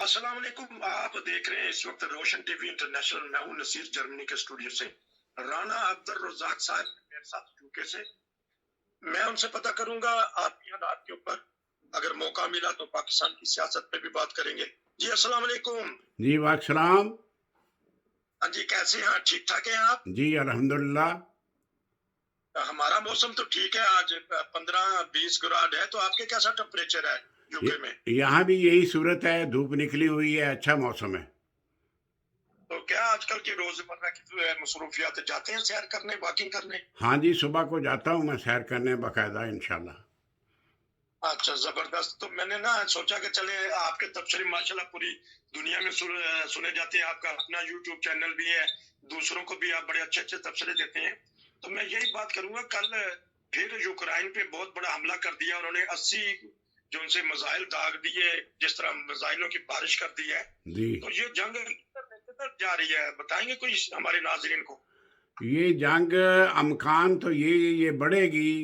السلام علیکم، آپ دیکھ رہے ہیں اس وقت روشن ٹی وی انٹرنیشنل۔ میں ہوں نصیر، جرمنی کے اسٹوڈیو سے۔ رانا عبد الرزاق صاحب میرے ساتھ یوکے سے۔ میں ان سے پتہ کروں گا آپ کی حالات کے اوپر، اگر موقع ملا تو پاکستان کی سیاست پہ بھی بات کریں گے۔ جی السلام علیکم۔ جی وعلیکم السلام۔ ہاں جی، کیسے ہیں؟ ٹھیک ٹھاک ہیں آپ؟ جی الحمدللہ۔ ہمارا موسم تو ٹھیک ہے، آج 15-20 گراڈ ہے۔ تو آپ کے کیسا ٹمپریچر ہے یوکے میں؟ یہاں بھی یہی صورت ہے، دھوپ نکلی ہوئی ہے، اچھا موسم ہے۔ تو کیا آج کل کی روزمرہ کی مصروفیات، جاتے ہیں سیر کرنے، واکنگ کرنے؟ ہاں جی، صبح کو جاتا ہوں میں سیر کرنے باقاعدہ انشاءاللہ۔ اچھا، زبردست۔ تو میں نے سوچا کہ چلے آپ کے تبصرے ماشاءاللہ پوری دنیا میں سنے جاتے ہیں۔ آپ کا اپنا یوٹیوب چینل بھی ہے، دوسروں کو بھی آپ بڑے اچھے اچھے تبصرے دیتے ہیں۔ تو میں یہی بات کروں گا، کل پھر یوکرائن پہ بہت بڑا حملہ کر دیا، انہوں نے 80 جو ان سے میزائل داغ دیے، جس طرح میزائلوں کی بارش کر دی ہے۔ تو یہ جنگ کدھر جا رہی ہے، بتائیں گے کوئی ہمارے ناظرین کو؟ یہ جنگ امکان تو یہ بڑھے گی،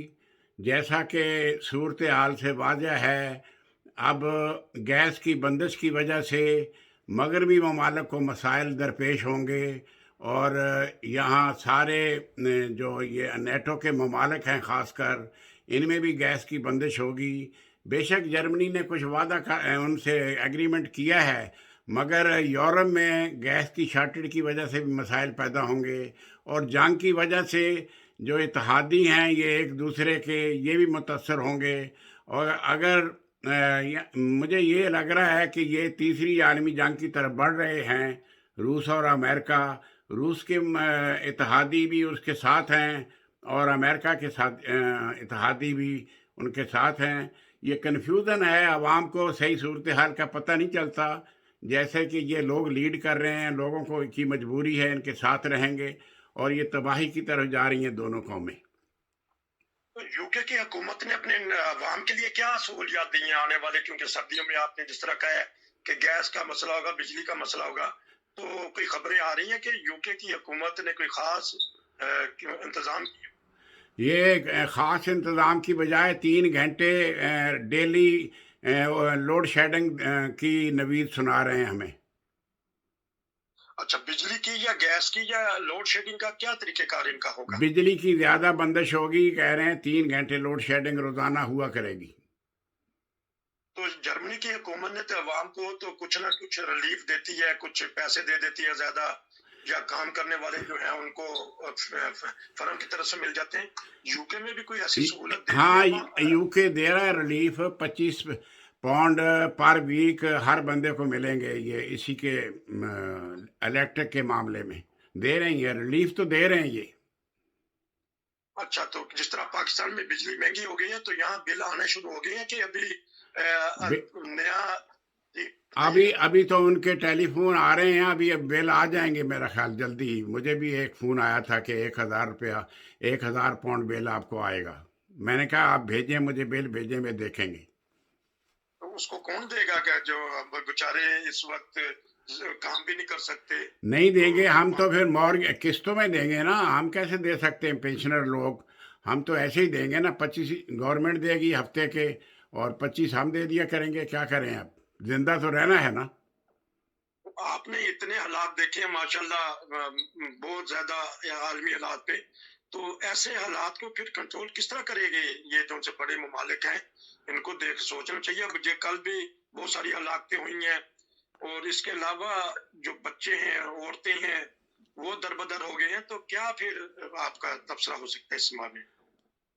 جیسا کہ صورتحال سے واضح ہے۔ اب گیس کی بندش کی وجہ سے مغربی ممالک کو مسائل درپیش ہوں گے، اور یہاں سارے جو یہ نیٹو کے ممالک ہیں خاص کر، ان میں بھی گیس کی بندش ہوگی۔ بے شک جرمنی نے کچھ وعدہ ان سے ایگریمنٹ کیا ہے، مگر یورپ میں گیس کی شارٹیج کی وجہ سے بھی مسائل پیدا ہوں گے، اور جنگ کی وجہ سے جو اتحادی ہیں یہ ایک دوسرے کے یہ بھی متاثر ہوں گے۔ اور اگر مجھے یہ لگ رہا ہے کہ یہ تیسری عالمی جنگ کی طرف بڑھ رہے ہیں، روس اور امریکہ۔ روس کے اتحادی بھی اس کے ساتھ ہیں، اور امریکہ کے ساتھ اتحادی بھی ان کے ساتھ ہیں۔ یہ کنفیوژن ہے، عوام کو صحیح صورتحال کا پتہ نہیں چلتا۔ جیسے کہ یہ لوگ لیڈ کر رہے ہیں، لوگوں کو کی مجبوری ہے ان کے ساتھ رہیں گے، اور یہ تباہی کی طرف جا رہی ہیں دونوں قومیں۔ یوکے کی حکومت نے اپنے عوام کے لیے کیا سہولیات دی ہیں آنے والے، کیونکہ سردیوں میں آپ نے جس طرح کہا ہے کہ گیس کا مسئلہ ہوگا، بجلی کا مسئلہ ہوگا، تو کوئی خبریں آ رہی ہیں کہ یوکے کی حکومت نے کوئی خاص انتظام کیا؟ یہ خاص انتظام کی بجائے 3 گھنٹے ڈیلی لوڈ شیڈنگ کی نوید سنا رہے ہیں ہمیں۔ اچھا، بجلی کی یا گیس کی یا لوڈ شیڈنگ کا کیا طریقہ کار ان کا ہوگا؟ بجلی کی زیادہ بندش ہوگی، کہہ رہے ہیں 3 گھنٹے لوڈ شیڈنگ روزانہ ہوا کرے گی۔ تو جرمنی کی حکومت نے تو عوام کو تو کچھ نہ کچھ ریلیف دیتی ہے، کچھ پیسے دے دیتی ہے زیادہ، یا کام کرنے والے جو ہیں ان کو فرم کی طرف سے مل جاتے ہیں۔ یوکے میں بھی کوئی ایسی سہولت دیتی ہے؟ ہاں، یوکے دے رہا ہے ریلیف، 25 پاؤنڈ پر ویک ہر بندے کو ملیں گے، یہ اسی کے الیکٹرک کے معاملے میں دے رہے ہیں، یہ ریلیف تو دے رہے ہیں یہ۔ اچھا، تو جس طرح پاکستان میں بجلی مہنگی ہو گئی ہے، تو یہاں بل آنے شروع ہو گئے ہیں کہ ابھی نیا؟ ابھی تو ان کے ٹیلی فون آ رہے ہیں، ابھی اب بل آ جائیں گے میرا خیال جلدی ہی۔ مجھے بھی ایک فون آیا تھا کہ 1000 روپیہ، 1000 پاؤنڈ بل آپ کو آئے گا۔ میں نے کہا آپ بھیجیں، مجھے بل بھیجیں، میں دیکھیں گے۔ تو اس کو کون دے گا کہ جو بیچارے اس وقت کام بھی نہیں کر سکتے؟ نہیں دیں گے ہم تو پھر قسطوں میں دیں گے نا، ہم کیسے دے سکتے ہیں پینشنر لوگ؟ ہم تو ایسے ہی دیں گے نا، 25 گورنمنٹ دے گی ہفتے کے، اور 25 ہم دے دیا کریں گے۔ کیا کریں، اب زندہ تو رہنا ہے نا۔ آپ نے اتنے حالات دیکھے ہیں ماشاءاللہ، بہت زیادہ عالمی حالات پہ، تو ایسے حالات کو پھر کنٹرول کس طرح کرے گے یہ جو ان سے بڑے ممالک ہیں؟ ان کو دیکھ سوچنا چاہیے۔ اب کل بھی بہت ساری ہلاکتیں ہوئی ہیں، اور اس کے علاوہ جو بچے ہیں، عورتیں ہیں، وہ دربدر ہو گئے ہیں۔ تو کیا پھر آپ کا تبصرہ ہو سکتا ہے اس معاملے میں؟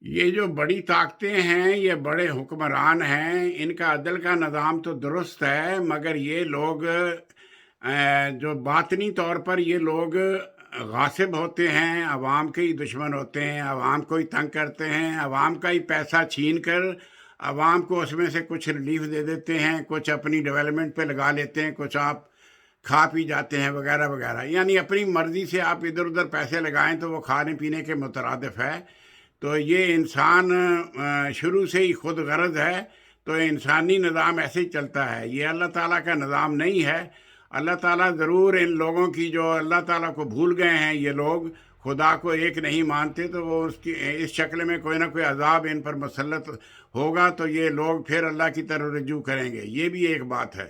یہ جو بڑی طاقتیں ہیں، یہ بڑے حکمران ہیں، ان کا عدل کا نظام تو درست ہے، مگر یہ لوگ جو باطنی طور پر یہ لوگ غاصب ہوتے ہیں، عوام کے ہی دشمن ہوتے ہیں، عوام کو ہی تنگ کرتے ہیں، عوام کا ہی پیسہ چھین کر عوام کو اس میں سے کچھ ریلیف دے دیتے ہیں، کچھ اپنی ڈیولپمنٹ پہ لگا لیتے ہیں، کچھ آپ کھا پی جاتے ہیں وغیرہ وغیرہ۔ یعنی اپنی مرضی سے آپ ادھر ادھر پیسے لگائیں تو وہ کھانے پینے کے مترادف ہے۔ تو یہ انسان شروع سے ہی خود غرض ہے، تو انسانی نظام ایسے ہی چلتا ہے، یہ اللہ تعالیٰ کا نظام نہیں ہے۔ اللہ تعالیٰ ضرور ان لوگوں کی، جو اللہ تعالیٰ کو بھول گئے ہیں یہ لوگ، خدا کو ایک نہیں مانتے، تو وہ اس شکل میں کوئی نہ کوئی عذاب ان پر مسلط ہوگا، تو یہ لوگ پھر اللہ کی طرف رجوع کریں گے۔ یہ بھی ایک بات ہے۔